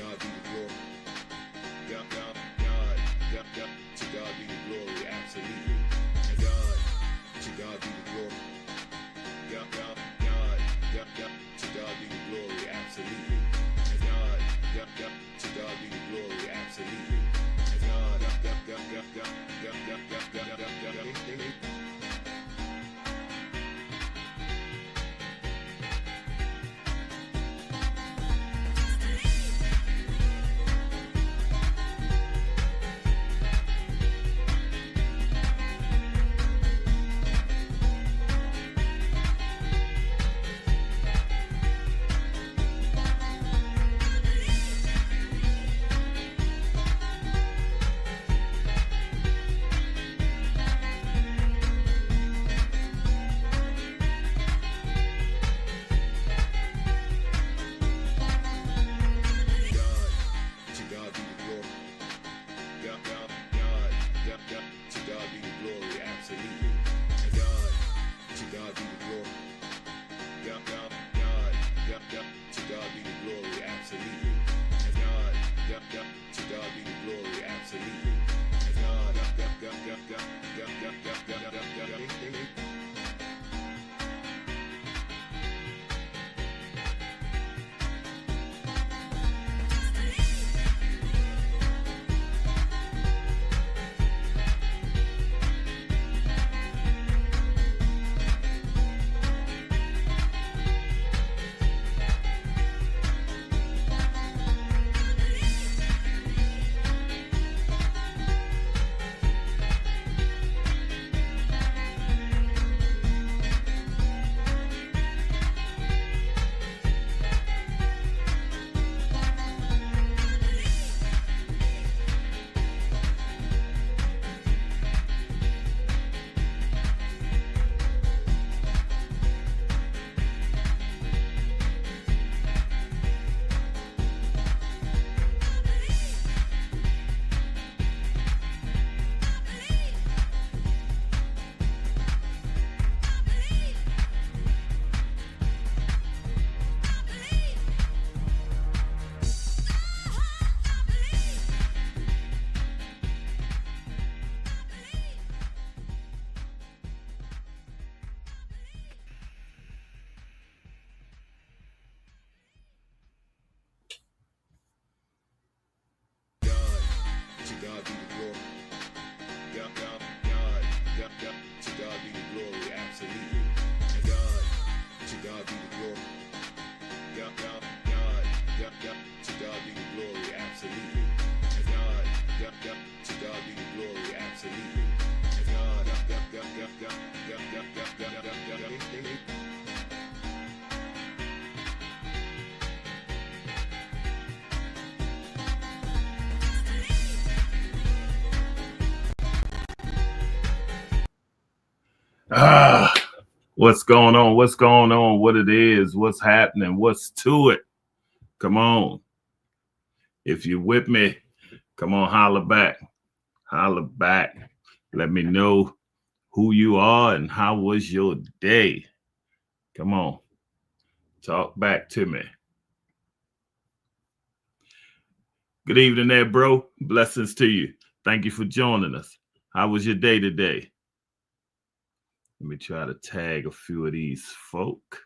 God be the glory. To God be the glory, absolutely. And to God be the glory. To God be the glory, absolutely. And to God be the glory, absolutely. And to God be the glory. To God be the glory, absolutely. And to God be the glory. To God be the glory, absolutely. And to God be the glory, absolutely. To God be the glory. To God be the glory, absolutely. And to God be the glory. To God be the glory, absolutely. And to God be the glory, absolutely. Ah, what's going on? What's going on? What it is? What's happening? What's to it? Come on. If you're with me, come on, holler back. Holler back. Let me know who you are and how was your day. Come on. Talk back to me. Good evening there, bro. Blessings to you. Thank you for joining us. How was your day today? Let me try to tag a few of these folk.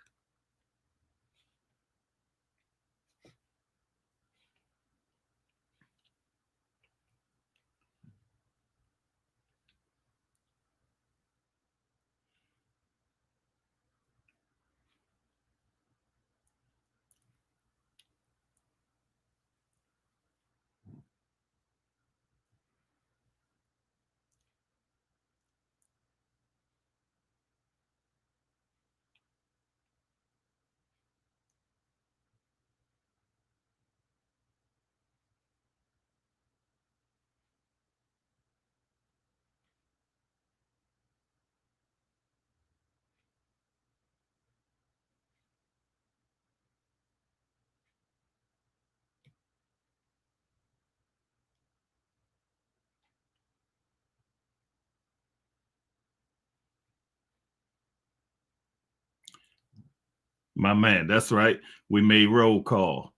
My man, that's right. We made roll call.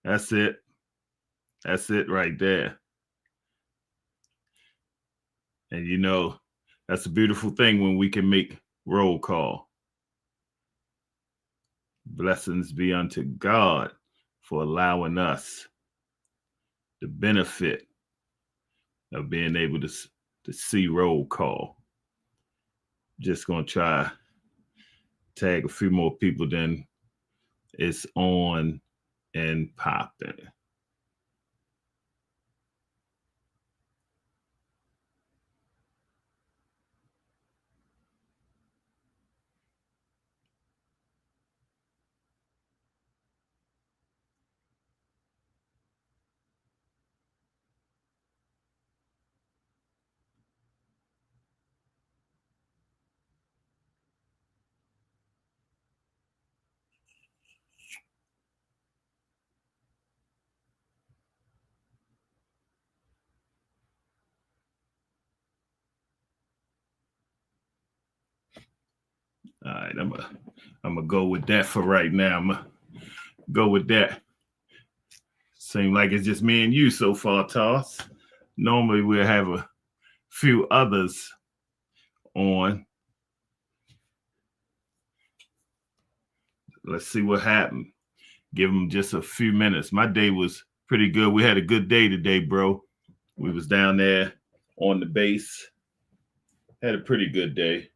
That's it. That's it right there. And you know, that's a beautiful thing when we can make roll call. Blessings be unto God for allowing us the benefit of being able to see roll call. Just gonna try tag a few more people, then it's on and popping. All right, I'm gonna go with that for right now. I'm gonna go with that. Seems like it's just me and you so far, Toss. Normally we'll have a few others on. Let's see what happened. Give them just a few minutes. My day was pretty good. We had a good day today, bro. We was down there on the base. Had a pretty good day.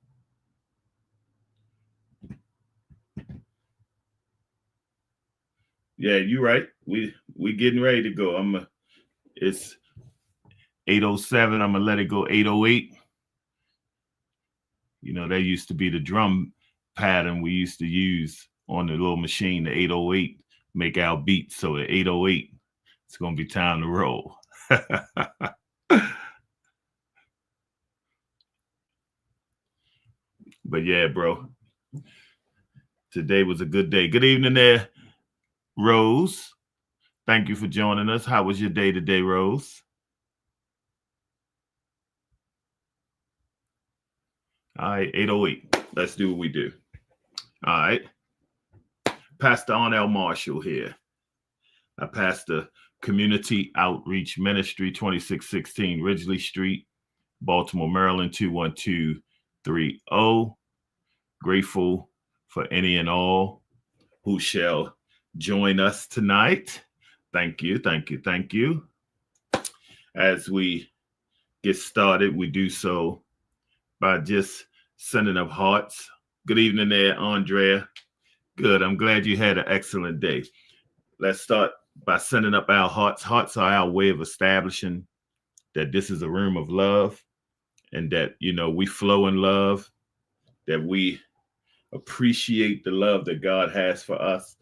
Yeah, you're right. We getting ready to go. It's 8:07. I'm gonna let it go 8:08. You know, that used to be the drum pattern we used to use on the little machine, the 808, make our beats. So at 8:08, it's gonna be time to roll. But yeah, bro. Today was a good day. Good evening there, Rose. Thank you for joining us. How was your day today, Rose? All right, 8:08. Let's do what we do. All right. Pastor Arnel Marshall here. I pastor Community Outreach Ministry, 2616 Ridgely Street, Baltimore, Maryland, 21230. Grateful for any and all who shall join us tonight. Thank you, thank you, thank you. As we get started, we do so by just sending up hearts. Good evening there, Andrea. Good. I'm glad you had an excellent day. Let's start by sending up our hearts. Hearts are our way of establishing that this is a room of love and that, you know, we flow in love, that we appreciate the love that God has for us.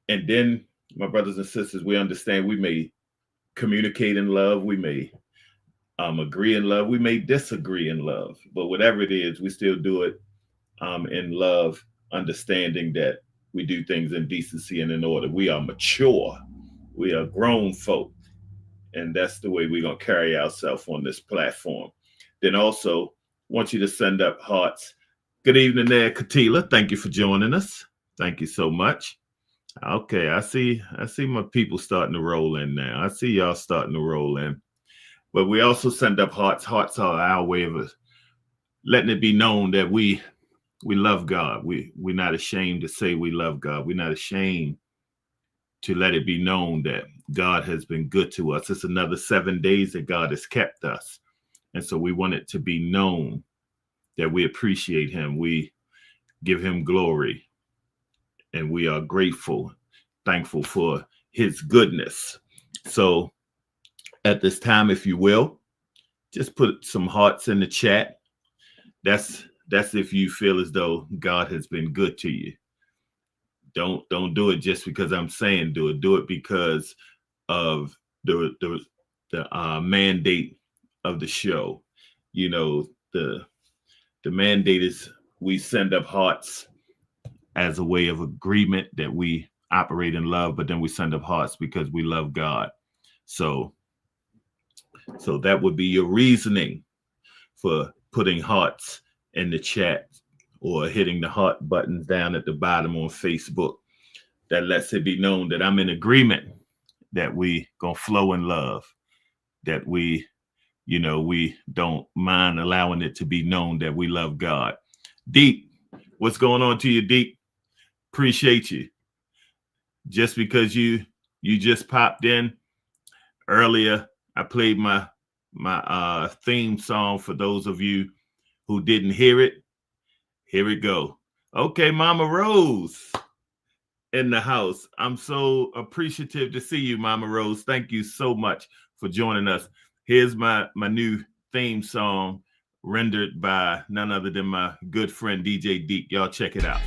And then, my brothers and sisters, we understand we may communicate in love. We may agree in love. We may disagree in love. But whatever it is, we still do it in love, understanding that we do things in decency and in order. We are mature. We are grown folk. And that's the way we're going to carry ourselves on this platform. Then also, want you to send up hearts. Good evening there, Katila. Thank you for joining us. Thank you so much. Okay, I see my people starting to roll in now. I see y'all starting to roll in. But we also send up hearts. Hearts are our way of letting it be known that we love God. We're not ashamed to say we love God. We're not ashamed to let it be known that God has been good to us. It's another 7 days that God has kept us. And so we want it to be known that we appreciate him. We give him glory. And we are grateful, thankful for his goodness. So at this time, if you will, just put some hearts in the chat. That's if you feel as though God has been good to you. Don't do it just because I'm saying do it. Do it because of the mandate of the show. You know, the mandate is we send up hearts as a way of agreement that we operate in love, but then we send up hearts because we love God. So that would be your reasoning for putting hearts in the chat or hitting the heart buttons down at the bottom on Facebook. That lets it be known that I'm in agreement that we gonna flow in love, that we don't mind allowing it to be known that we love God. Deep, what's going on to you, Deep? Appreciate you. Just because you just popped in earlier, I played my theme song for those of you who didn't hear it. Here it go. Okay, Mama Rose in the house. I'm so appreciative to see you, Mama Rose. Thank you so much for joining us. Here's my new theme song rendered by none other than my good friend DJ Deek. Y'all check it out.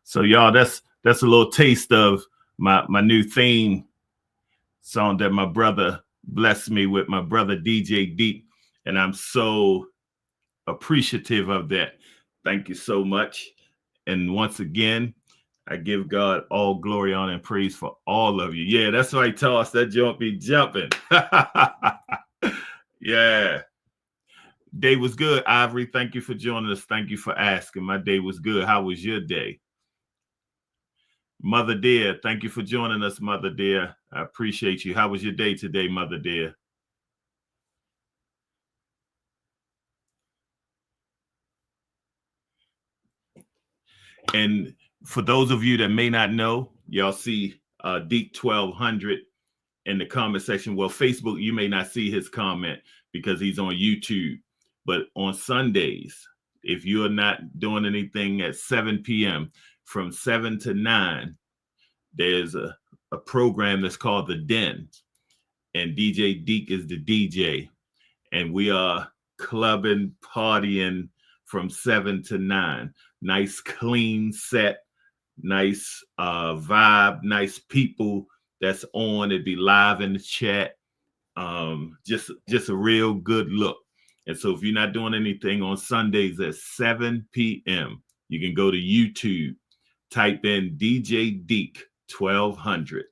So y'all, that's a little taste of my new theme song that my brother blessed me with, my brother DJ Deep, and I'm so appreciative of that. Thank you so much. And once again, I give God all glory, honor, and praise for all of you. Yeah, that's right, Toss. That joint be jumping. Yeah. Day was good, Ivory. Thank you for joining us. Thank you for asking. My day was good. How was your day? Mother dear, thank you for joining us, Mother dear. I appreciate you. How was your day today, Mother dear? And for those of you that may not know, y'all see Deek 1200 in the comment section. Well, Facebook, you may not see his comment because he's on YouTube. But on Sundays, if you're not doing anything at 7 p.m., from 7 to 9, there's a program that's called The Den. And DJ Deek is the DJ. And we are clubbing, partying from 7 to 9. Nice, clean set, nice vibe, nice people that's on. It'd be live in the chat. Just a real good look. And so if you're not doing anything on Sundays at 7 p.m., you can go to YouTube, type in DJ Deek 1200,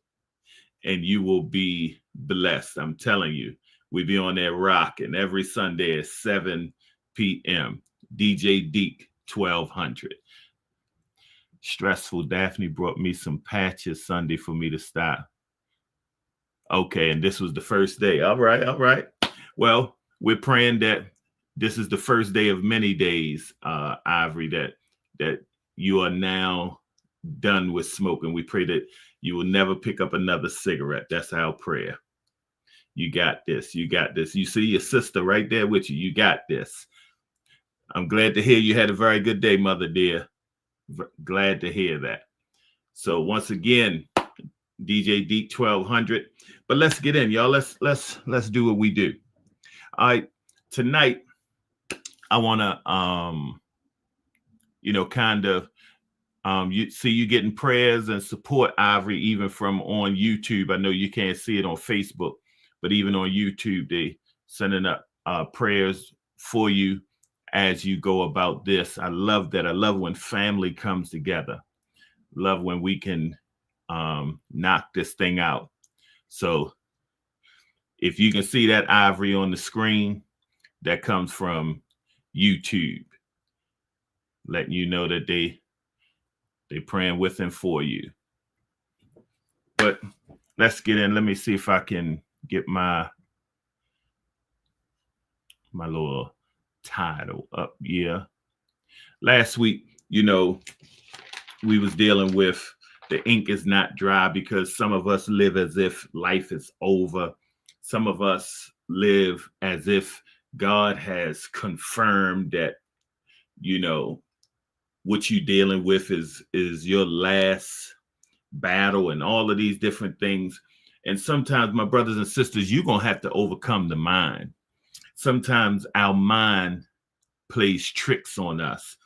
and you will be blessed. I'm telling you, we be on there rocking every Sunday at 7 p.m. DJ Deek 1200. Stressful. Daphne brought me some patches Sunday for me to stop. Okay, and this was the first day. All right. Well, we're praying that this is the first day of many days, Ivory, that you are now done with smoking. We pray that you will never pick up another cigarette. That's our prayer. You got this. You got this. You see your sister right there with you. You got this. I'm glad to hear you had a very good day, Mother dear. Glad to hear that. So once again, DJ Deek 1200. But let's get in, y'all. Let's do what we do. All right. Tonight, I want to kind of you see you getting prayers and support, Ivory, even from on YouTube. I know you can't see it on Facebook, but even on YouTube, they sending up prayers for you as you go about this. I love that. I love when family comes together. Love when we can knock this thing out. So if you can see that, Ivory, on the screen, that comes from YouTube, letting you know that they praying with and for you. But let's get in. Let me see if I can get my little title up. Yeah. Last week, we was dealing with the ink is not dry because some of us live as if life is over. Some of us live as if God has confirmed that, what you're dealing with is your last battle and all of these different things. And sometimes, my brothers and sisters, you're going to have to overcome the mind. Sometimes our mind plays tricks on us.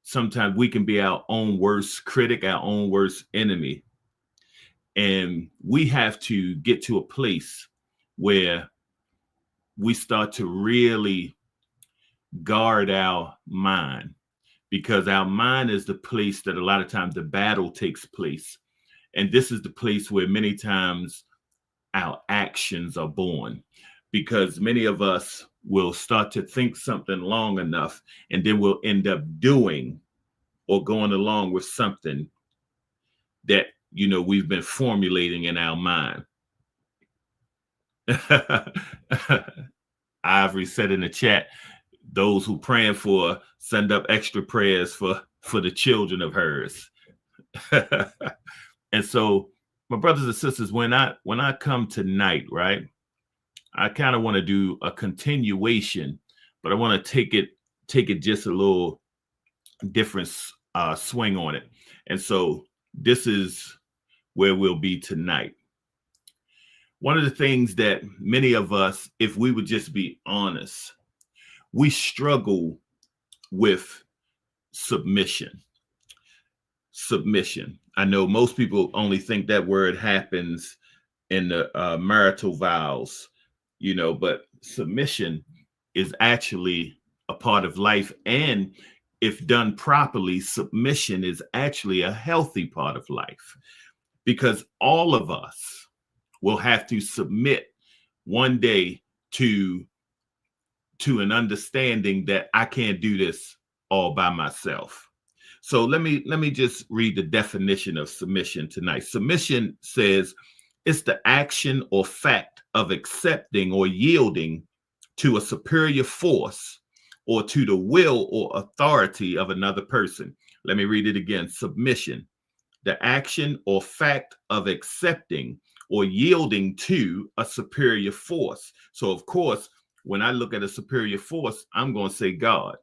Sometimes we can be our own worst critic, our own worst enemy. And we have to get to a place where we start to really guard our mind, because our mind is the place that a lot of times the battle takes place. And this is the place where many times our actions are born, because many of us will start to think something long enough, and then we'll end up doing or going along with something that, we've been formulating in our mind. Ivory said in the chat, those who praying for, send up extra prayers for the children of hers. And so, my brothers and sisters, when I come tonight, right, I kind of want to do a continuation, but I want to take it just a little different swing on it. And so this is where we'll be tonight. One of the things that many of us, if we would just be honest, we struggle with submission. Submission. I know most people only think that word happens in the marital vows, but submission is actually a part of life. And if done properly, submission is actually a healthy part of life, because all of us will have to submit one day to an understanding that I can't do this all by myself. So let me just read the definition of submission tonight. Submission says it's the action or fact of accepting or yielding to a superior force or to the will or authority of another person. Let me read it again. Submission, the action or fact of accepting or yielding to a superior force. So, of course, when I look at a superior force, I'm going to say God.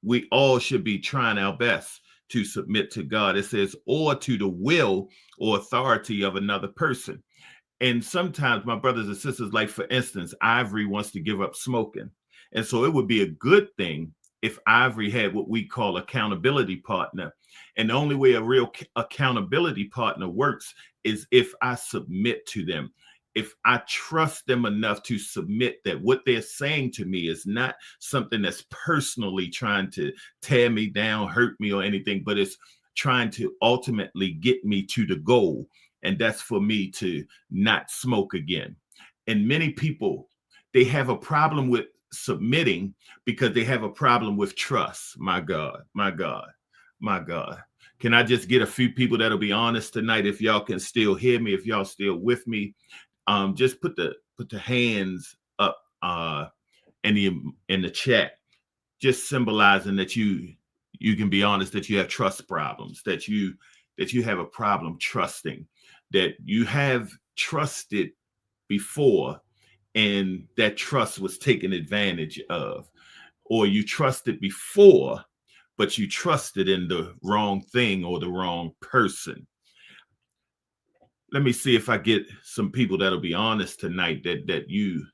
We all should be trying our best to submit to God. It says, or to the will or authority of another person. And sometimes, my brothers and sisters, like for instance, Ivory wants to give up smoking. And so it would be a good thing if Ivory had what we call accountability partner. And the only way a real accountability partner works is if I submit to them. If I trust them enough to submit that what they're saying to me is not something that's personally trying to tear me down, hurt me or anything, but it's trying to ultimately get me to the goal. And that's for me to not smoke again. And many people, they have a problem with submitting because they have a problem with trust. My God, my God, my God. Can I just get a few people that'll be honest tonight? If y'all can still hear me, if y'all still with me, just put the hands up in the chat, just symbolizing that you can be honest, that you have trust problems, that you have a problem trusting, that you have trusted before and that trust was taken advantage of, or you trusted before, but you trusted in the wrong thing or the wrong person. Let me see if I get some people that'll be honest tonight, that you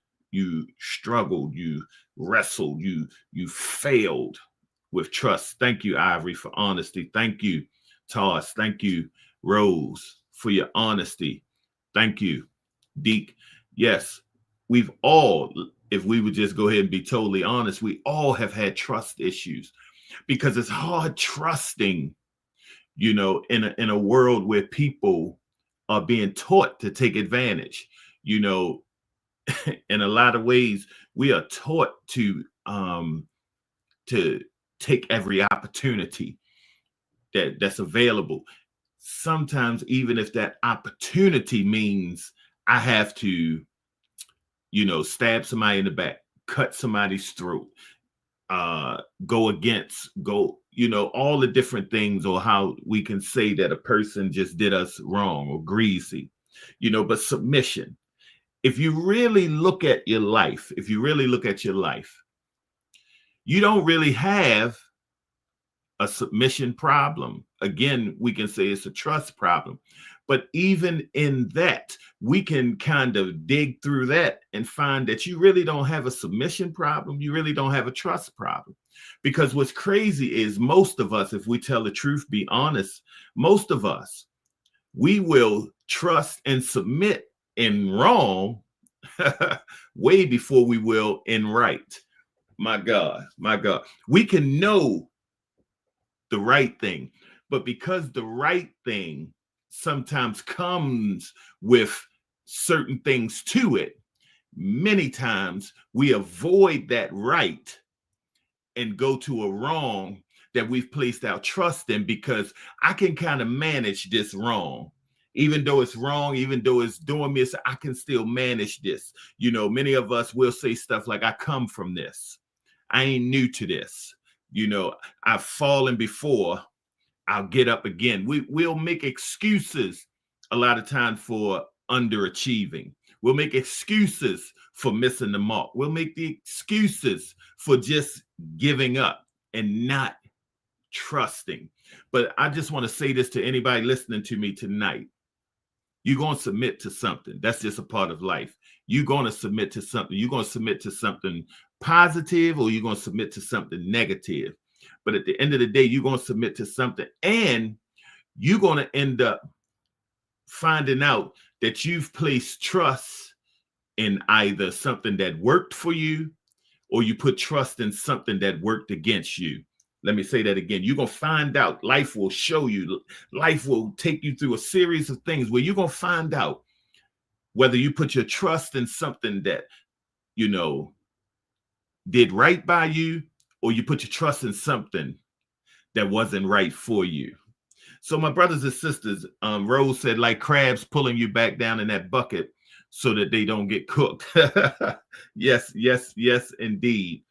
struggled, you wrestled, you failed with trust. Thank you, Ivory, for honesty. Thank you, Toss. Thank you, Rose, for your honesty. Thank you, Deke. Yes, we've all, if we would just go ahead and be totally honest, we all have had trust issues, because it's hard trusting, in a world where people are being taught to take advantage. In a lot of ways, we are taught to take every opportunity that's available. Sometimes, even if that opportunity means I have to, stab somebody in the back, cut somebody's throat, go against, all the different things, or how we can say that a person just did us wrong or greasy, but submission. If you really look at your life, you don't really have a submission problem. again, we can say it's a trust problem. But even in that, we can kind of dig through that and find that you really don't have a submission problem. You really don't have a trust problem. Because what's crazy is most of us, if we tell the truth, be honest, most of us, we will trust and submit in wrong way before we will in right. My God, my God. We can know the right thing, but because the right thing sometimes comes with certain things to it, many times we avoid that right and go to a wrong that we've placed our trust in, because I can kind of manage this wrong. Even though it's wrong, even though it's doing me, I can still manage this. You know, many of us will say stuff like, I come from this. I ain't new to this. You know, I've fallen before. I'll get up again. We'll make excuses a lot of times for underachieving. We'll make excuses for missing the mark. We'll make the excuses for just giving up and not trusting. But I just want to say this to anybody listening to me tonight. You're going to submit to something. That's just a part of life. You're going to submit to something. You're going to submit to something positive, or you're going to submit to something negative. But at the end of the day, you're going to submit to something, and you're going to end up finding out that you've placed trust in either something that worked for you, or you put trust in something that worked against you. Let me say that again. You're going to find out. Life will show you. Life will take you through a series of things where you're going to find out whether you put your trust in something that, you know, did right by you, or you put your trust in something that wasn't right for you. So my brothers and sisters, Rose said, like crabs pulling you back down in that bucket so that they don't get cooked. Yes, yes, yes, indeed.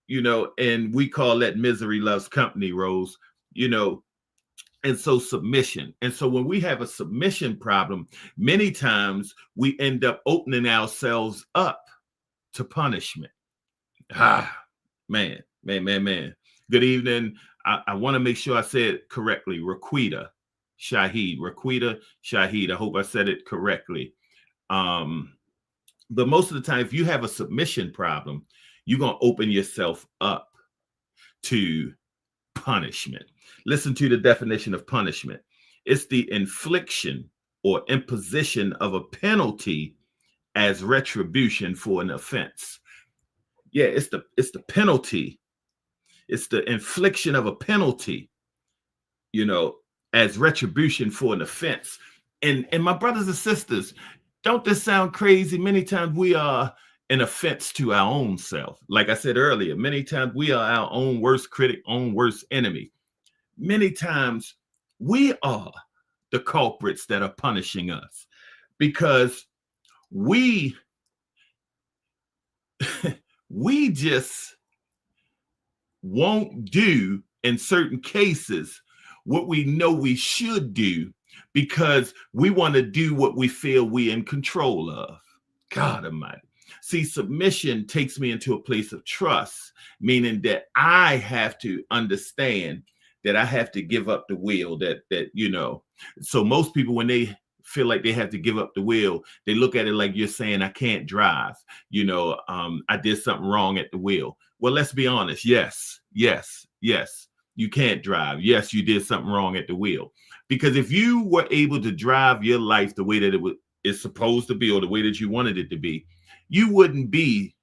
You know, and we call that misery loves company, Rose, you know. And so submission. And so when we have a submission problem, many times we end up opening ourselves up to punishment. Man. Good evening. I want to make sure I said it correctly. Raquita Shahid. I hope I said it correctly. But most of the time, if you have a submission problem, you're going to open yourself up to punishment. Listen to the definition of punishment. It's the infliction or imposition of a penalty as retribution for an offense. Yeah, it's the penalty. It's the infliction of a penalty, you know, as retribution for an offense. And my brothers and sisters, don't this sound crazy? Many times we are an offense to our own self. Like I said earlier, many times we are our own worst critic, own worst enemy. Many times we are the culprits that are punishing us, because we just won't do in certain cases what we know we should do, because we want to do what we feel we're in control of. God Almighty. See, submission takes me into a place of trust, meaning that I have to understand that I have to give up the wheel, that you know. So most people, when they feel like they have to give up the wheel, they look at it like you're saying, I can't drive. You know, I did something wrong at the wheel. Well, let's be honest. Yes, you can't drive. Yes, you did something wrong at the wheel. Because if you were able to drive your life the way that it's supposed to be, or the way that you wanted it to be, you wouldn't be,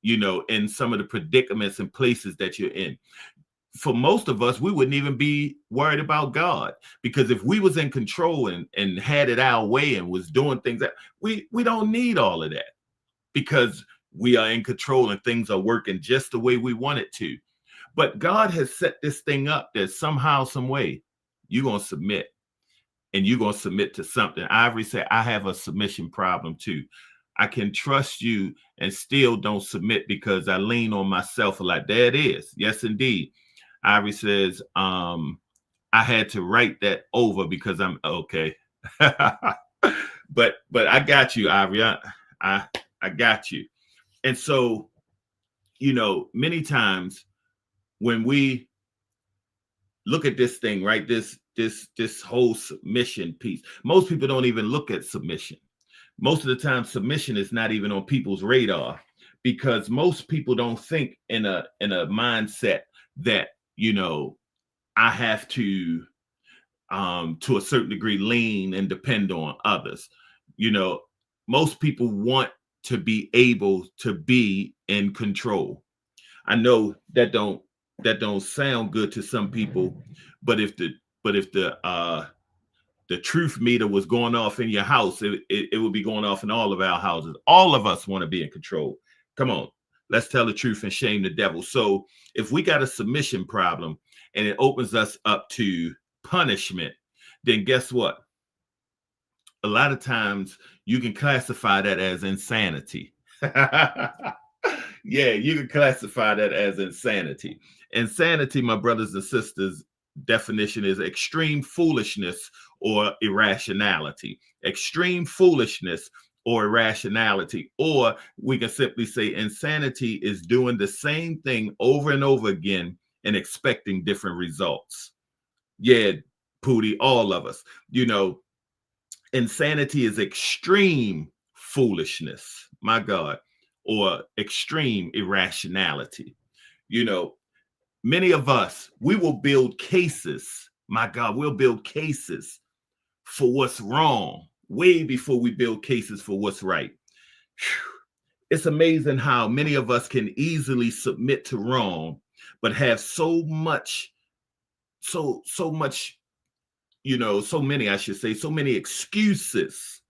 you know, in some of the predicaments and places that you're in. For most of us, we wouldn't even be worried about God, because if we was in control and had it our way and was doing things that we don't need all of that, because we are in control and things are working just the way we want it to. But God has set this thing up that somehow, some way, you're going to submit, and you're going to submit to something. Ivory said, I have a submission problem too. I can trust you and still don't submit because I lean on myself a lot. There it is. Yes, indeed. Ivory says, I had to write that over because I'm okay. but I got you, Ivory. I got you. And so, you know, many times when we look at this thing, right, this this whole submission piece. Most people don't even look at submission. Most of the time, submission is not even on people's radar because most people don't think in a mindset that, you know, I have to a certain degree lean and depend on others. You know, most people want to be able to be in control. I know that don't sound good to some people, but if the truth meter was going off in your house, it would be going off in all of our houses. All of us want to be in control. Come on, let's tell the truth and shame the devil. So if we got a submission problem and it opens us up to punishment, then guess what? A lot of times you can classify that as insanity. Yeah, you can classify that as insanity. Insanity, my brothers and sisters, definition is extreme foolishness or irrationality. Extreme foolishness or irrationality. Or we can simply say insanity is doing the same thing over and over again and expecting different results. Yeah, Pootie, all of us. You know, insanity is extreme foolishness, my God, or extreme irrationality. You know, many of us, we will build cases, my God, we'll build cases for what's wrong way before we build cases for what's right. Whew. It's amazing how many of us can easily submit to wrong, but have so much, you know, so many, I should say, so many excuses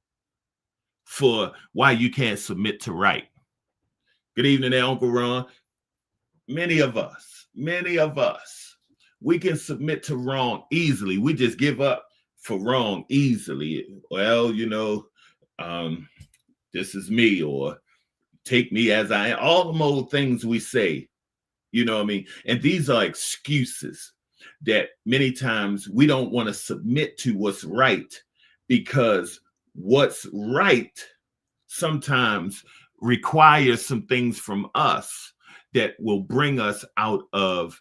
for why you can't submit to right. Good evening there, Uncle Ron. Many of us, we can submit to wrong easily. We just give up for wrong easily. Well, you know, this is me, or take me as I am. All the old things we say, you know what I mean? And these are excuses that many times we don't want to submit to what's right, because what's right sometimes requires some things from us that will bring us out of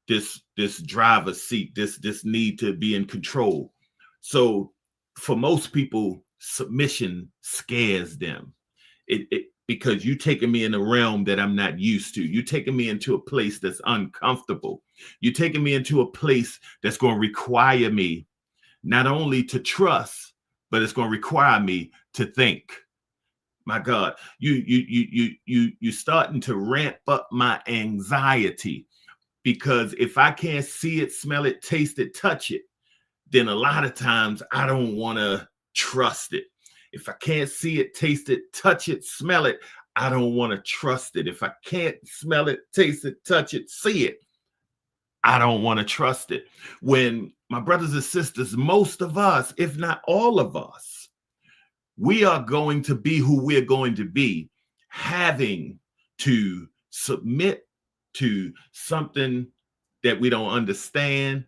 this driver's seat, this need to be in control. So for most people, submission scares them. Because you taking me in a realm that I'm not used to. You taking me into a place that's uncomfortable. You taking me into a place that's going to require me not only to trust, but it's going to require me to think. My God, you starting to ramp up my anxiety, because if I can't see it, smell it, taste it, touch it, then a lot of times I don't want to trust it. If I can't see it, taste it, touch it, smell it, I don't want to trust it. If I can't smell it, taste it, touch it, see it, I don't want to trust it. When, my brothers and sisters, most of us, if not all of us, we are going to be who we're going to be, having to submit to something that we don't understand,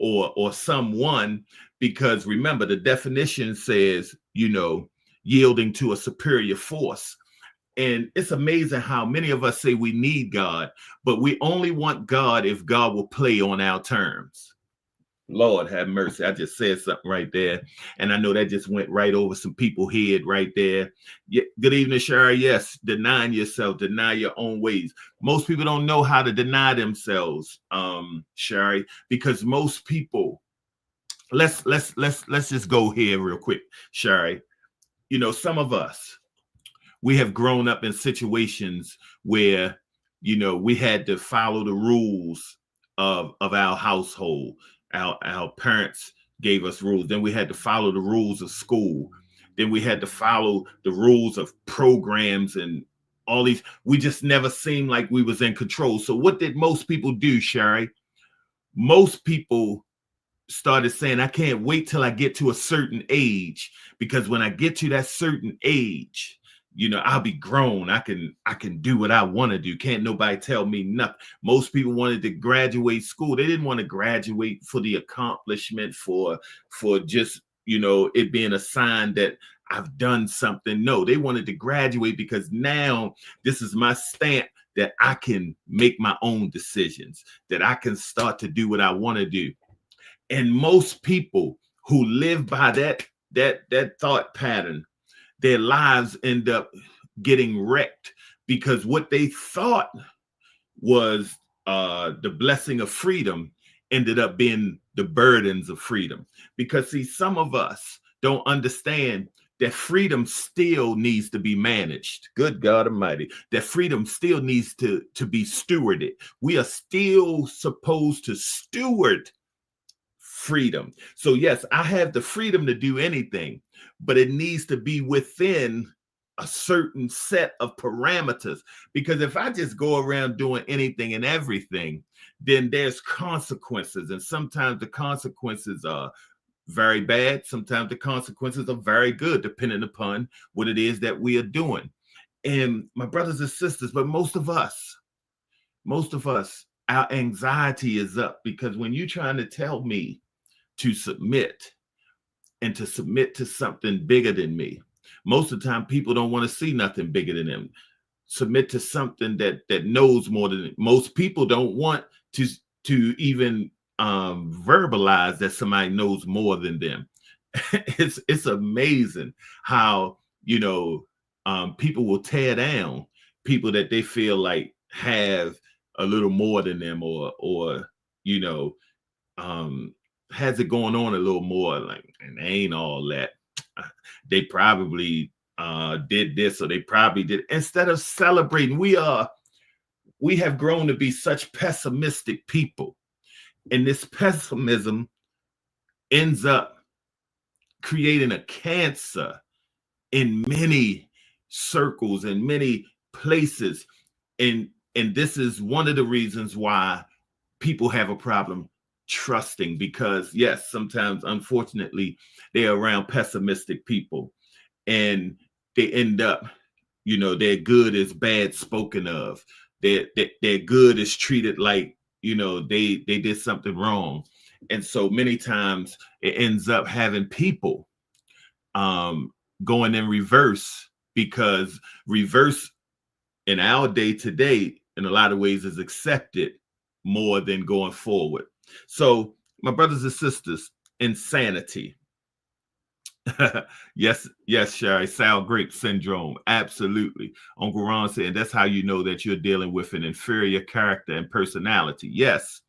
or someone, because remember, the definition says, you know, yielding to a superior force. And it's amazing how many of us say we need God, but we only want God if God will play on our terms. Lord have mercy. I just said something right there. And I know that just went right over some people's head right there. Yeah, good evening, Shari. Yes, denying yourself, deny your own ways. Most people don't know how to deny themselves, Shari, because most people, let's just go here real quick, Shari. You know, some of us, we have grown up in situations where, you know, we had to follow the rules of our household. Our parents gave us rules. Then we had to follow the rules of school. Then we had to follow the rules of programs and all these. We just never seemed like we was in control. So what did most people do, Shari? Most people started saying, I can't wait till I get to a certain age, because when I get to that certain age, you know, I'll be grown. I can do what I want to do. Can't nobody tell me nothing. Most people wanted to graduate school. They didn't want to graduate for the accomplishment, for just, you know, it being a sign that I've done something. No, they wanted to graduate because now this is my stamp that I can make my own decisions, that I can start to do what I want to do. And most people who live by that thought pattern, their lives end up getting wrecked because what they thought was the blessing of freedom ended up being the burdens of freedom. Because see, some of us don't understand that freedom still needs to be managed. Good God Almighty, that freedom still needs to be stewarded. We are still supposed to steward freedom. So yes, I have the freedom to do anything, but it needs to be within a certain set of parameters. Because if I just go around doing anything and everything, then there's consequences. And sometimes the consequences are very bad. Sometimes the consequences are very good, depending upon what it is that we are doing. And my brothers and sisters, but most of us, our anxiety is up because when you're trying to tell me to submit and to submit to something bigger than me, most of the time people don't want to see nothing bigger than them. Submit to something that knows more than most people don't want to even verbalize that somebody knows more than them. It's amazing how people will tear down people that they feel like have a little more than them, or has it going on a little more, like, and they ain't all that. They probably did this, or they probably did. Instead of celebrating, we have grown to be such pessimistic people, and this pessimism ends up creating a cancer in many circles and many places, and this is one of the reasons why people have a problem trusting, because yes, sometimes unfortunately they're around pessimistic people and they end up, their good is bad spoken of. Their good is treated like, they did something wrong. And so many times it ends up having people going in reverse, because reverse in our day to day in a lot of ways is accepted more than going forward. So my brothers and sisters, insanity. yes, Sherry, sour grape syndrome. Absolutely. Uncle Ron said that's how you know that you're dealing with an inferior character and personality. Yes,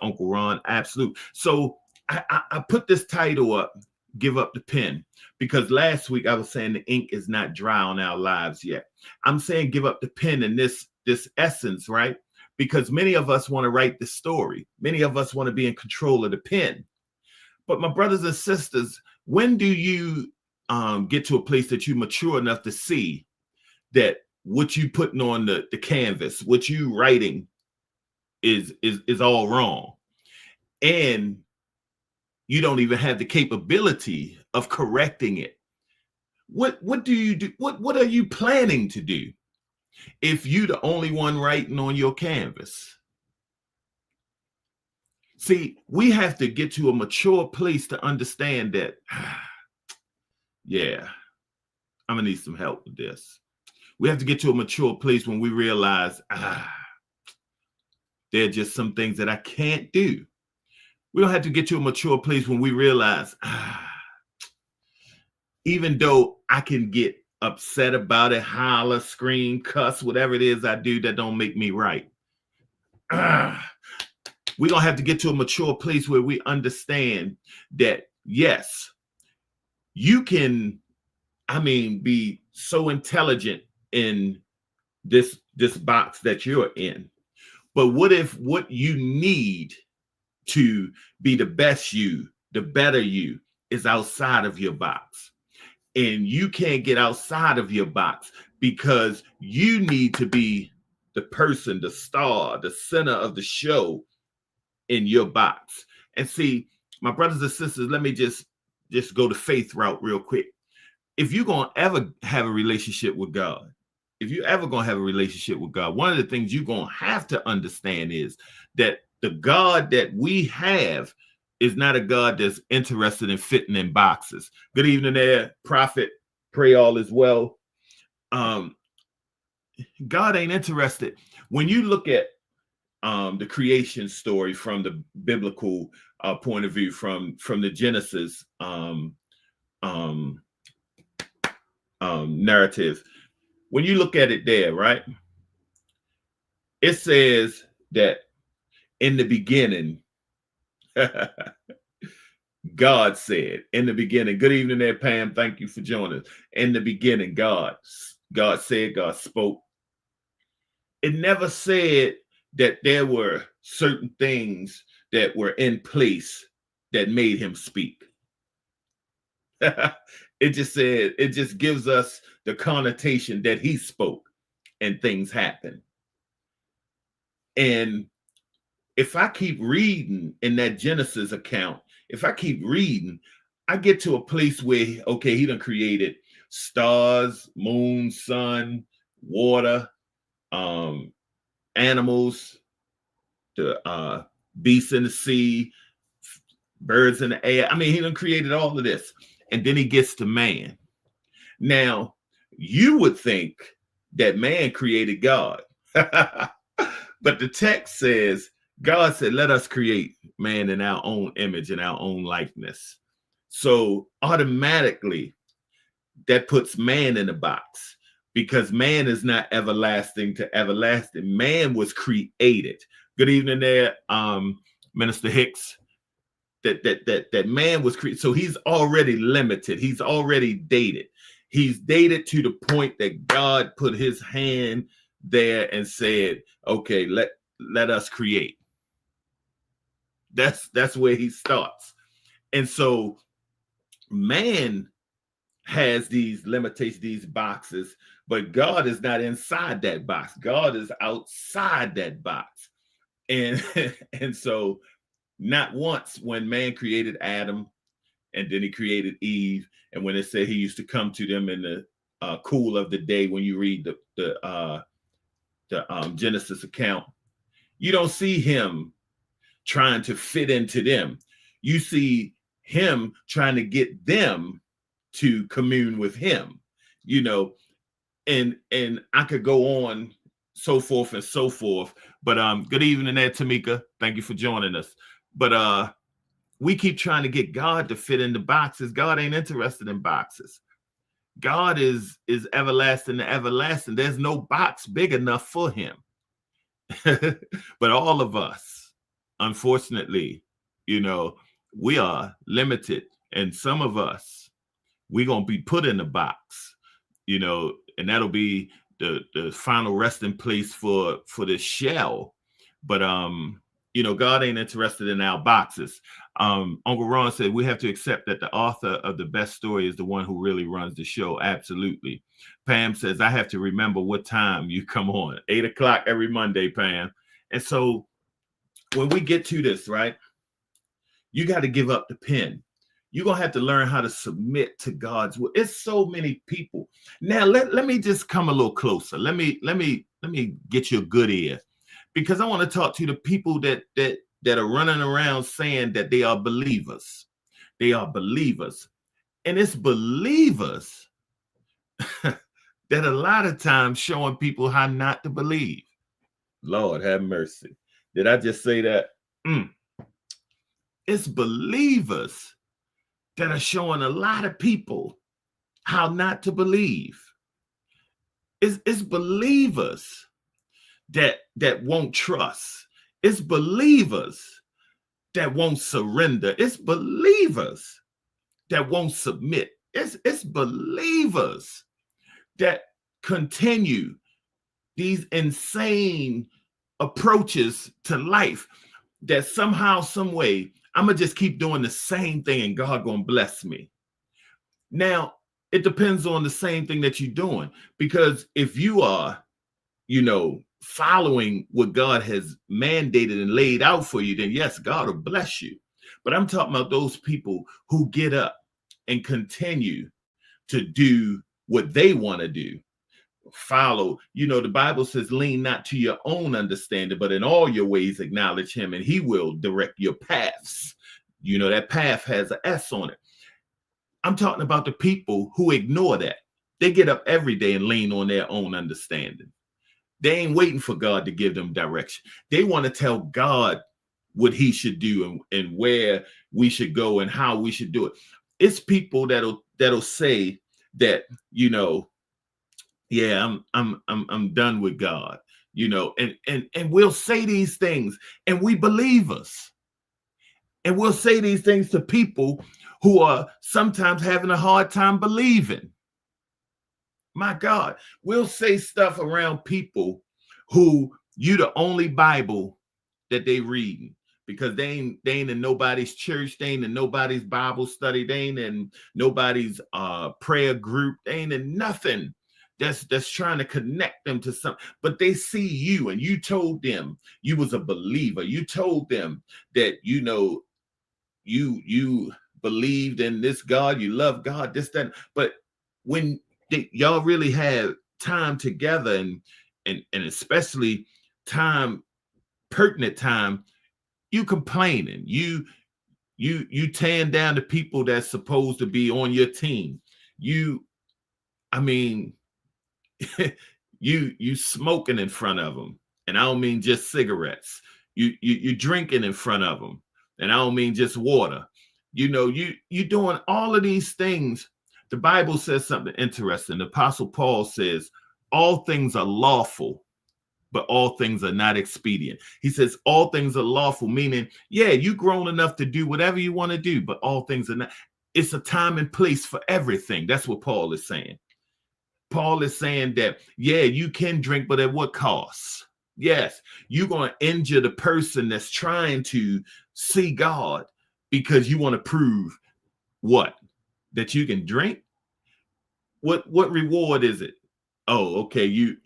Uncle Ron, absolutely. So I put this title up, Give Up the Pen, because last week I was saying the ink is not dry on our lives yet. I'm saying give up the pen in this essence, right? Because many of us want to write the story. Many of us want to be in control of the pen. But my brothers and sisters, when do you get to a place that you mature enough to see that what you putting on the canvas, what you writing is all wrong, and you don't even have the capability of correcting it? What do you do? What are you planning to do if you the only one writing on your canvas? See, we have to get to a mature place to understand that, yeah, I'm gonna need some help with this. We have to get to a mature place when we realize, there are just some things that I can't do. We don't have to get to a mature place when we realize, even though I can get upset about it, holler, scream, cuss, whatever it is I do that don't make me right. We're going to have to get to a mature place where we understand that, yes, you can, be so intelligent in this box that you're in. But what if what you need to be the best you, the better you, is outside of your box? And you can't get outside of your box because you need to be the person, the star, the center of the show in your box. And see, my brothers and sisters, let me just go the faith route real quick. If you're going to ever have a relationship with God, one of the things you're going to have to understand is that the God that we have is not a God that's interested in fitting in boxes. Good evening there, Prophet. Pray all is well. God ain't interested. When you look at the creation story from the biblical point of view from the Genesis narrative. When you look at it there, right, it says that in the beginning, God said, in the beginning. Good evening there, Pam. Thank you for joining us. In the beginning, God said, God spoke. It never said that there were certain things that were in place that made him speak. It just gives us the connotation that he spoke and things happen. And if I keep reading in that Genesis account, if I keep reading, I get to a place where, okay, he done created stars, moon, sun, water, animals, the beasts in the sea, birds in the air. I mean, he done created all of this. And then he gets to man. Now, you would think that man created God. But the text says, God said, let us create man in our own image and our own likeness. So automatically, that puts man in a box, because man is not everlasting to everlasting. Man was created. Good evening there, Minister Hicks. That man was created. So he's already limited. He's already dated. He's dated to the point that God put his hand there and said, okay, let us create. That's where he starts. And so man has these limitations, these boxes, but God is not inside that box. God is outside that box. And so not once, when man created Adam and then he created Eve, and when it said he used to come to them in the cool of the day, when you read the Genesis account, you don't see him trying to fit into them. You see him trying to get them to commune with him, and I could go on so forth and so forth. But good evening there, Tamika. Thank you for joining us. But we keep trying to get God to fit into boxes. God ain't interested in boxes. God is everlasting to everlasting. There's no box big enough for him. But all of us, unfortunately, we are limited. And some of us, we're going to be put in a box, and that'll be the final resting place for the shell. But, God ain't interested in our boxes. Uncle Ron said we have to accept that the author of the best story is the one who really runs the show. Absolutely. Pam says, I have to remember what time you come on. 8 o'clock every Monday, Pam. And so when we get to this, right, you got to give up the pen. You're going to have to learn how to submit to God's will. It's so many people. Now, let me just come a little closer. Let me get you a good ear, because I want to talk to the people that are running around saying that they are believers. They are believers. And it's believers that a lot of times showing people how not to believe. Lord have mercy. Did I just say that? It's believers that are showing a lot of people how not to believe. It's believers that won't trust. It's believers that won't surrender. It's believers that won't submit. It's believers that continue these insane approaches to life, that somehow, some way, I'm going to just keep doing the same thing and God going to bless me. Now, it depends on the same thing that you're doing, because if you are, following what God has mandated and laid out for you, then yes, God will bless you. But I'm talking about those people who get up and continue to do what they want to do. Follow, the Bible says, lean not to your own understanding, but in all your ways acknowledge him, and he will direct your paths. That path has an S on it. I'm talking about the people who ignore that. They get up every day and lean on their own understanding. They ain't waiting for God to give them direction. They want to tell God what he should do and where we should go and how we should do it. It's people that'll say that, you know, yeah, I'm done with God, you know, and we'll say these things and we believe us. And we'll say these things to people who are sometimes having a hard time believing. My God, we'll say stuff around people who you the only Bible that they reading, because they ain't in nobody's church, they ain't in nobody's Bible study, they ain't in nobody's prayer group, they ain't in nothing that's trying to connect them to something. But they see you and you told them you was a believer. You told them that, you know, you believed in this God, you love God, this, that. But when y'all really had time together and especially time, pertinent time, you complaining, you tearing down the people that's supposed to be on your team. I mean, you smoking in front of them, and I don't mean just cigarettes. You drinking in front of them, and I don't mean just water. You know, you doing all of these things. The Bible says something interesting. The Apostle Paul says, all things are lawful, but all things are not expedient. He says all things are lawful, meaning, yeah, you grown enough to do whatever you want to do, but all things are not. It's a time and place for everything. That's what Paul is saying. Paul is saying that, yeah, you can drink, but at what cost? Yes, you're going to injure the person that's trying to see God because you want to prove what? That you can drink? What reward is it? Oh, okay, you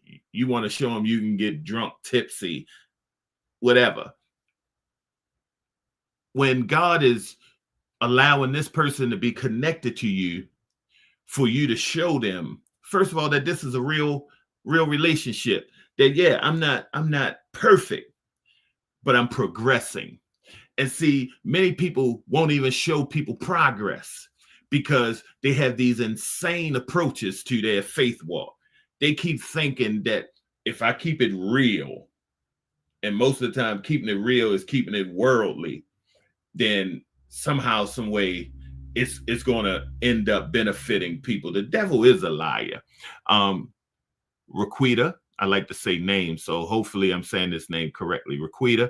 want to show them you can get drunk, tipsy, whatever. When God is allowing this person to be connected to you for you to show them, first of all, that this is a real relationship, that, yeah, I'm not perfect, but I'm progressing. And see, many people won't even show people progress because they have these insane approaches to their faith walk. They keep thinking that if I keep it real, and most of the time keeping it real is keeping it worldly, then somehow, some way, it's going to end up benefiting people. The devil is a liar. Raquita, I like to say names, so hopefully I'm saying this name correctly. Raquita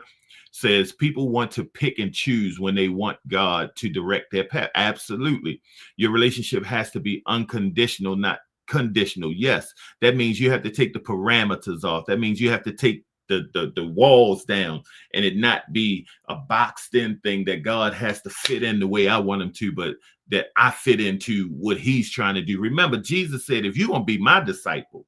says people want to pick and choose when they want God to direct their path. Absolutely. Your relationship has to be unconditional, not conditional. Yes, that means you have to take the parameters off. That means you have to take the walls down and it not be a boxed in thing that God has to fit in the way I want him to, but that I fit into what he's trying to do. Remember, Jesus said, if you're going to be my disciple,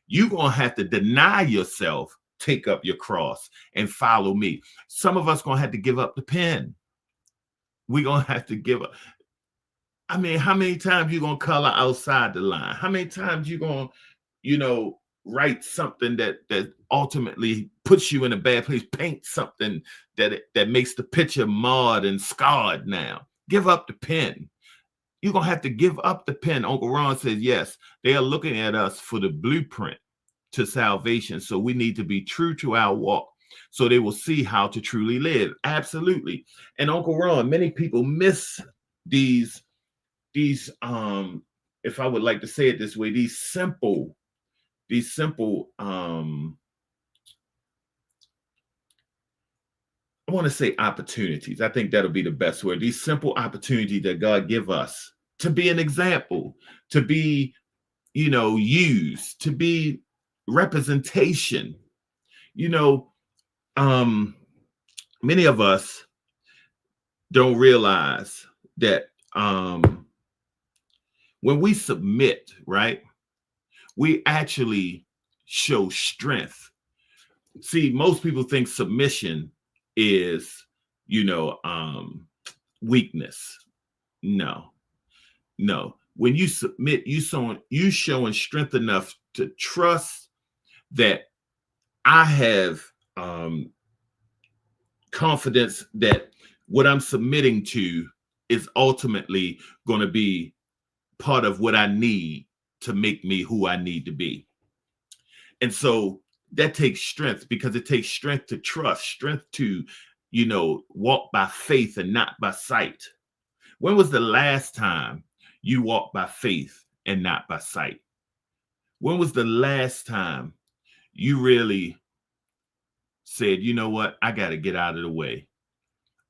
you're going to have to deny yourself, take up your cross, and follow me. Some of us going to have to give up the pen. We're going to have to give up. I mean, how many times you going to color outside the line? How many times you going to, write something that ultimately puts you in a bad place, paint something that makes the picture marred and scarred now? Give up the pen. You're going to have to give up the pen. Uncle Ron says, yes, they are looking at us for the blueprint to salvation. So we need to be true to our walk so they will see how to truly live. Absolutely. And Uncle Ron, many people miss these, if I would like to say it this way, these simple, I want to say opportunities. I think that'll be the best word. These simple opportunities that God give us to be an example, to be, used, to be representation. Many of us don't realize that when we submit, right, we actually show strength. See, most people think submission is, weakness. No. When you submit, you showing strength enough to trust that I have confidence that what I'm submitting to is ultimately going to be part of what I need to make me who I need to be. And so that takes strength, because it takes strength to trust, strength to, walk by faith and not by sight. When was the last time you walked by faith and not by sight? When was the last time you really said, you know what, I got to get out of the way?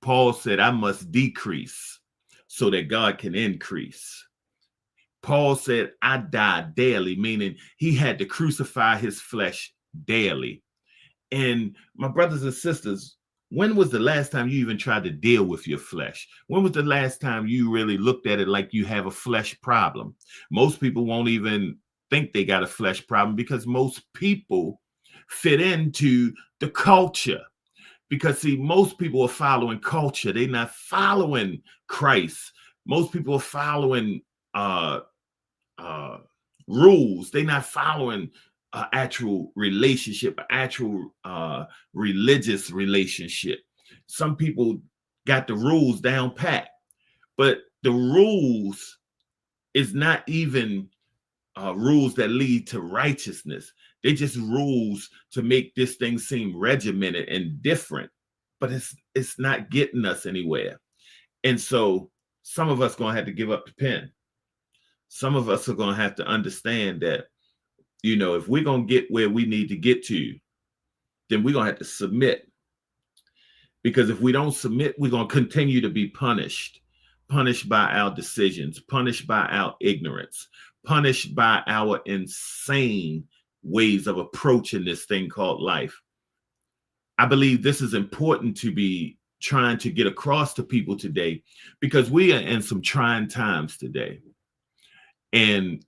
Paul said, I must decrease so that God can increase. Paul said, I die daily, meaning he had to crucify his flesh daily. And my brothers and sisters, when was the last time you even tried to deal with your flesh? When was the last time you really looked at it like you have a flesh problem? Most people won't even think they got a flesh problem because most people fit into the culture. Because see, most people are following culture. They're not following Christ. Most people are following rules. They're not following actual relationship, actual religious relationship. Some people got the rules down pat, but the rules is not even rules that lead to righteousness. They just rules to make this thing seem regimented and different, but it's not getting us anywhere. And so some of us gonna have to give up the pen. Some of us are gonna have to understand that, if we're gonna get where we need to get to, then we're gonna have to submit. Because if we don't submit, we're gonna continue to be punished by our decisions, punished by our ignorance, punished by our insane ways of approaching this thing called life. I believe this is important to be trying to get across to people today, because we are in some trying times today. And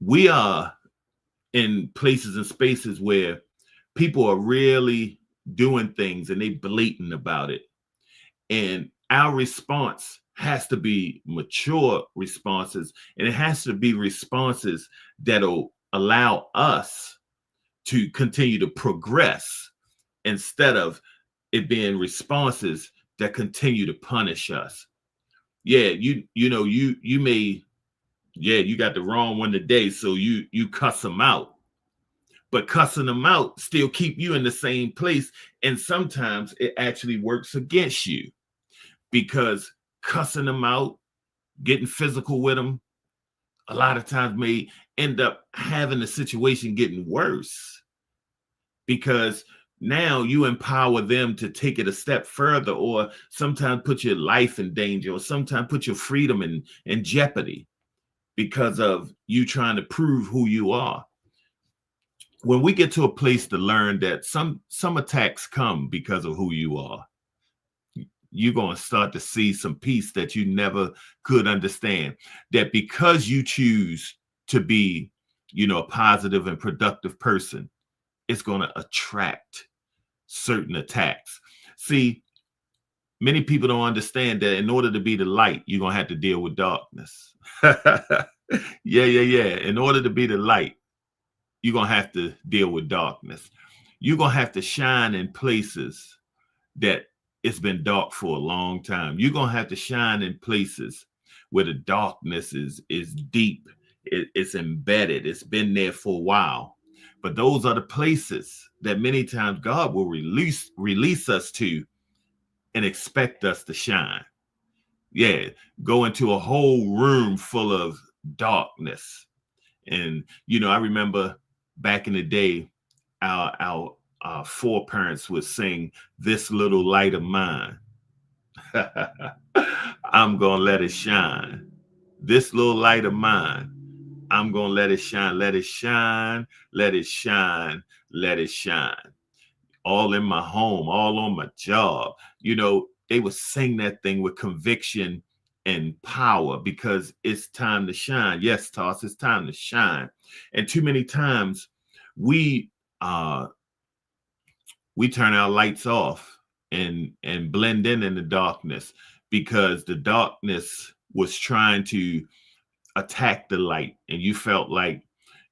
we are in places and spaces where people are really doing things and they blatant about it. And our response has to be mature responses, and it has to be responses that'll allow us to continue to progress instead of it being responses that continue to punish us. Yeah, you may, you got the wrong one today, so you cuss them out. But cussing them out still keep you in the same place. And sometimes it actually works against you, because cussing them out, getting physical with them, a lot of times may end up having the situation getting worse, because now you empower them to take it a step further, or sometimes put your life in danger, or sometimes put your freedom in jeopardy because of you trying to prove who you are. When we get to a place to learn that some attacks come because of who you are, you're going to start to see some peace that you never could understand. That because you choose to be, a positive and productive person, it's going to attract certain attacks. See, many people don't understand that in order to be the light, you're going to have to deal with darkness. Yeah. In order to be the light, you're going to have to deal with darkness. You're going to have to shine in places that it's been dark for a long time. You're going to have to shine in places where the darkness is deep. It's embedded. It's been there for a while. But those are the places that many times God will release us to and expect us to shine. Yeah, go into a whole room full of darkness. And, I remember back in the day, our foreparents would sing, "This little light of mine, I'm going to let it shine. This little light of mine, I'm going to let it shine. Let it shine, let it shine, let it shine. All in my home, all on my job." They would sing that thing with conviction and power, because it's time to shine. Yes, Toss, it's time to shine. And too many times we turn our lights off and blend in the darkness, because the darkness was trying to attack the light, and you felt like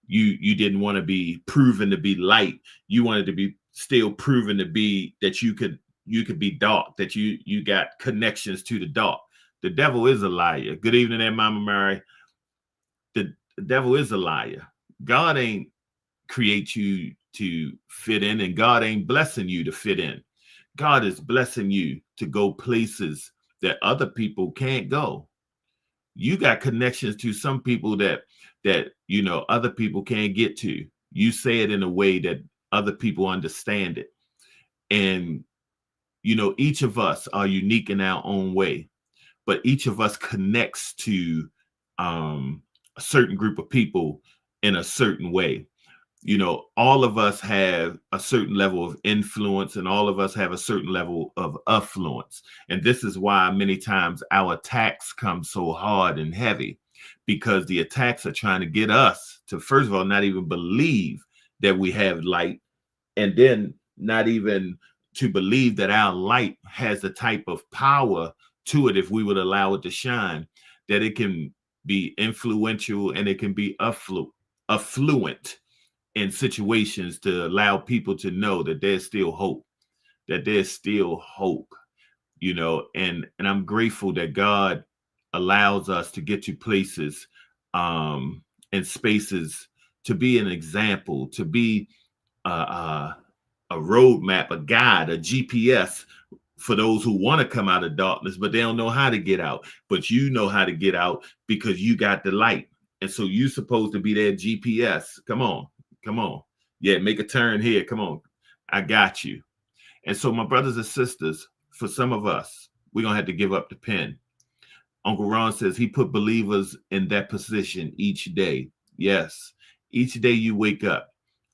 you didn't want to be proven to be light. You wanted to be still proven to be that you could be dark, that you got connections to the dark. The devil is a liar. Good evening there, Mama Mary. The devil is a liar. God ain't create you to fit in, and God ain't blessing you to fit in. God is blessing you to go places that other people can't go. You got connections to some people that other people can't get to. You say it in a way that other people understand it. And each of us are unique in our own way, but each of us connects to a certain group of people in a certain way. All of us have a certain level of influence, and all of us have a certain level of affluence. And this is why many times our attacks come so hard and heavy, because the attacks are trying to get us to, first of all, not even believe that we have light, and then not even to believe that our light has the type of power to it, if we would allow it to shine, that it can be influential and it can be affluent in situations, to allow people to know that there's still hope, that there's still hope, and I'm grateful that God allows us to get to places and spaces to be an example, to be a roadmap, a guide, a GPS for those who want to come out of darkness, but they don't know how to get out. But you know how to get out because you got the light. And so you're supposed to be their GPS. Come on. Come on. Yeah, make a turn here. Come on. I got you. And so, my brothers and sisters, for some of us, we're going to have to give up the pen. Uncle Ron says he put believers in that position each day. Yes. Each day you wake up.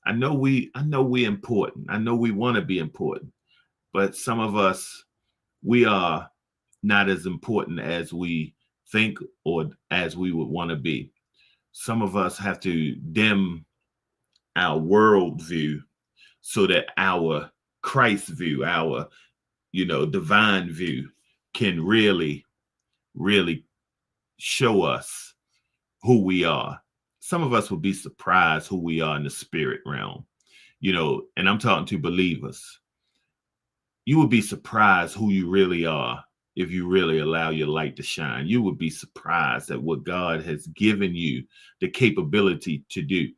I know we important. I know we want to be important. But some of us, we are not as important as we think or as we would want to be. Some of us have to dim our worldview so that our Christ view, our, divine view can really, really show us who we are. Some of us will be surprised who we are in the spirit realm, and I'm talking to believers. You would be surprised who you really are if you really allow your light to shine. You would be surprised at what God has given you the capability to do.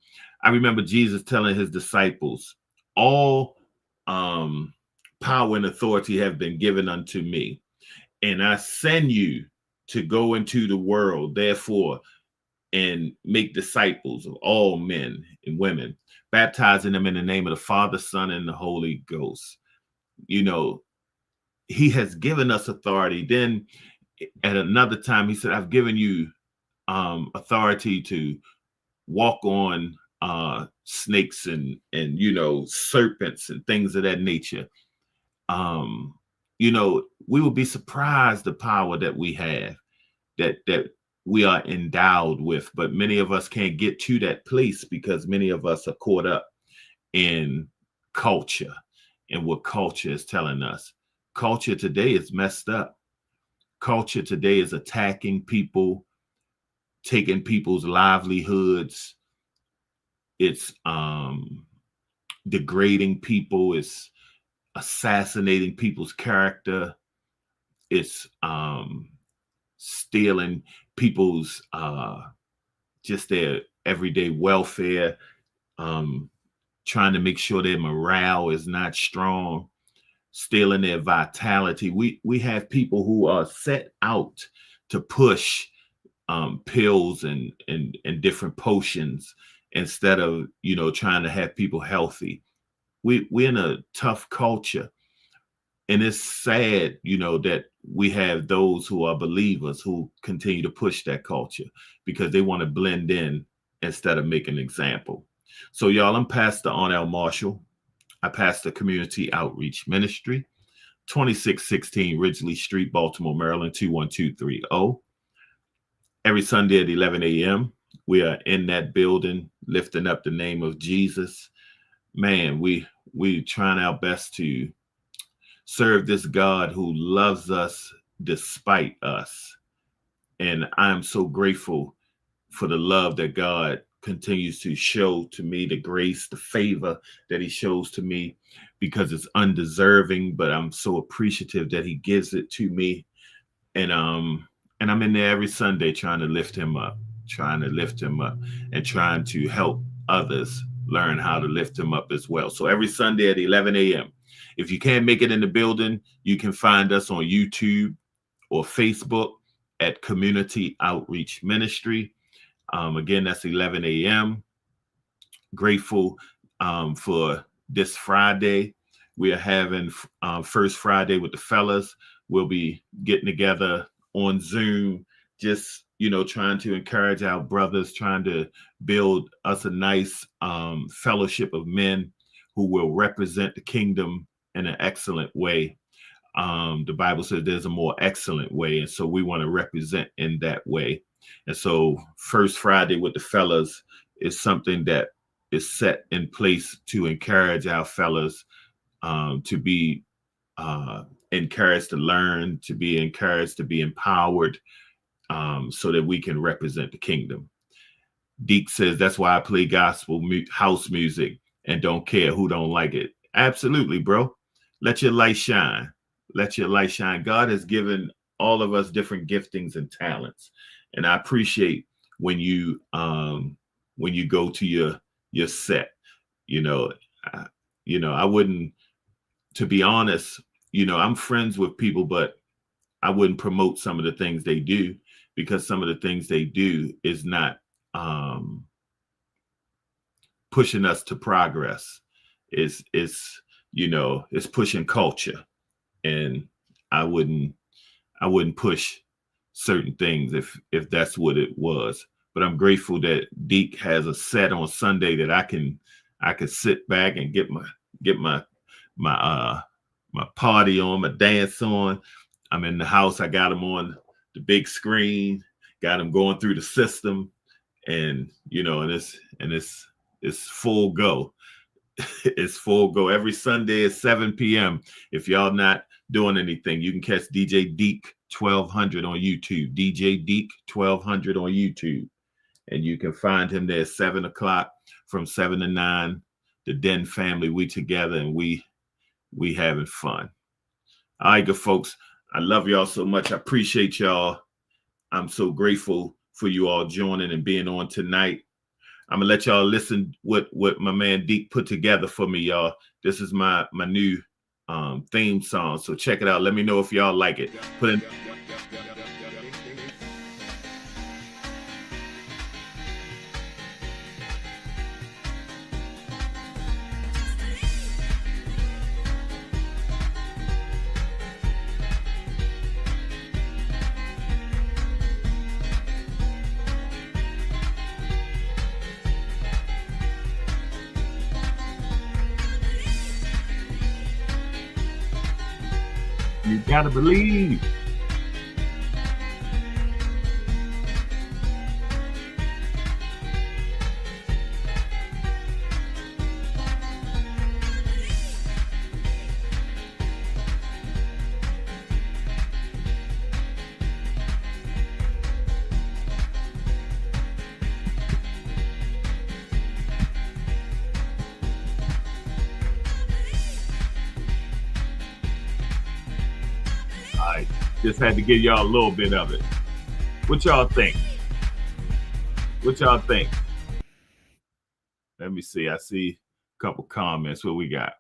I remember Jesus telling his disciples, all power and authority have been given unto me, and I send you to go into the world, therefore, and make disciples of all men and women, baptizing them in the name of the Father, Son, and the Holy Ghost. He has given us authority. Then at another time, he said, I've given you authority to walk on snakes and serpents and things of that nature. We will be surprised the power that we have, that we are endowed with. But many of us can't get to that place because many of us are caught up in culture and what culture is telling us. Culture today is messed up. Culture today is attacking people, taking people's livelihoods. It's degrading people. It's assassinating people's character. It's stealing people's just their everyday welfare, trying to make sure their morale is not strong, stealing their vitality. We have people who are set out to push pills and different potions instead of trying to have people healthy. We're in a tough culture, and it's sad that we have those who are believers who continue to push that culture because they want to blend in instead of make an example. So y'all, I'm Pastor Arnel Marshall. I pastor Community Outreach Ministry, 2616 Ridgely Street, Baltimore, Maryland, 21230. Every Sunday at 11 a.m., we are in that building, lifting up the name of Jesus. Man, we trying our best to serve this God who loves us despite us. And I'm so grateful for the love that God continues to show to me, the grace, the favor that he shows to me, because it's undeserving, but I'm so appreciative that he gives it to me. And I'm in there every Sunday trying to lift him up, and trying to help others learn how to lift him up as well. So every Sunday at 11 a.m., If you can't make it in the building, you can find us on YouTube or Facebook at Community Outreach Ministry. Again, that's 11 a.m. Grateful for this Friday. We are having First Friday with the fellas. We'll be getting together on Zoom, just, trying to encourage our brothers, trying to build us a nice fellowship of men who will represent the kingdom in an excellent way. The Bible says there's a more excellent way, and so we want to represent in that way. And so First Friday with the fellas is something that is set in place to encourage our fellas to be encouraged to learn, to be encouraged, to be empowered, so that we can represent the kingdom. Deke says, that's why I play gospel house music and don't care who don't like it. Absolutely, bro. Let your light shine. Let your light shine. God has given all of us different giftings and talents. And I appreciate when you go to your set, I wouldn't, to be honest, I'm friends with people, but I wouldn't promote some of the things they do, because some of the things they do is not pushing us to progress. It's pushing culture, and I wouldn't push certain things if that's what it was. But I'm grateful that Deke has a set on Sunday that I could sit back and get my party on, my dance on. I'm in the house. I got him on the big screen, got him going through the system, and it's full go. It's full go. Every Sunday at 7 p.m. If y'all not doing anything, you can catch DJ Deke 1200 on YouTube. DJ Deke 1200 on YouTube. And you can find him there at 7 o'clock from 7 to 9. The Den family, we together, and we having fun. All right, good folks. I love y'all so much. I appreciate y'all. I'm so grateful for you all joining and being on tonight. I'm gonna let y'all listen what my man Deke put together for me, y'all. This is my new theme song. So check it out. Let me know if y'all like it. Put in. You gotta believe. Just had to give y'all a little bit of it. What y'all think? What y'all think? Let me see. I see a couple comments. What we got?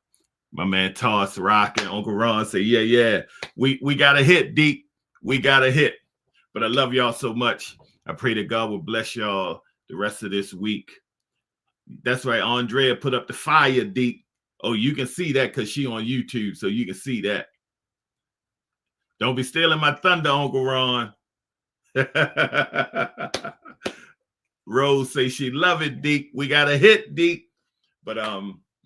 My man Toss Rock and Uncle Ron say, yeah. We got a hit, Deke. We got a hit. But I love y'all so much. I pray that God will bless y'all the rest of this week. That's right. Andrea put up the fire, Deke. Oh, you can see that because she on YouTube, so you can see that. Don't be stealing my thunder, Uncle Ron. Rose say she love it, Deke. We got a hit, Deke. But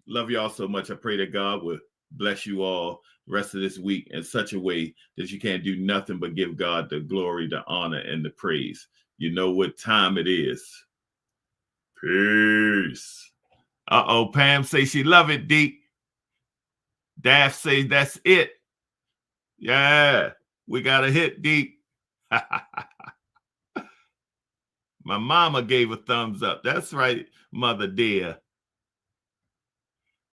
love y'all so much. I pray that God will bless you all the rest of this week in such a way that you can't do nothing but give God the glory, the honor, and the praise. You know what time it is. Peace. Uh-oh, Pam say she love it, Deke. Daff say that's it. Yeah, we got a hit, Deke. My mama gave a thumbs up. That's right, mother dear.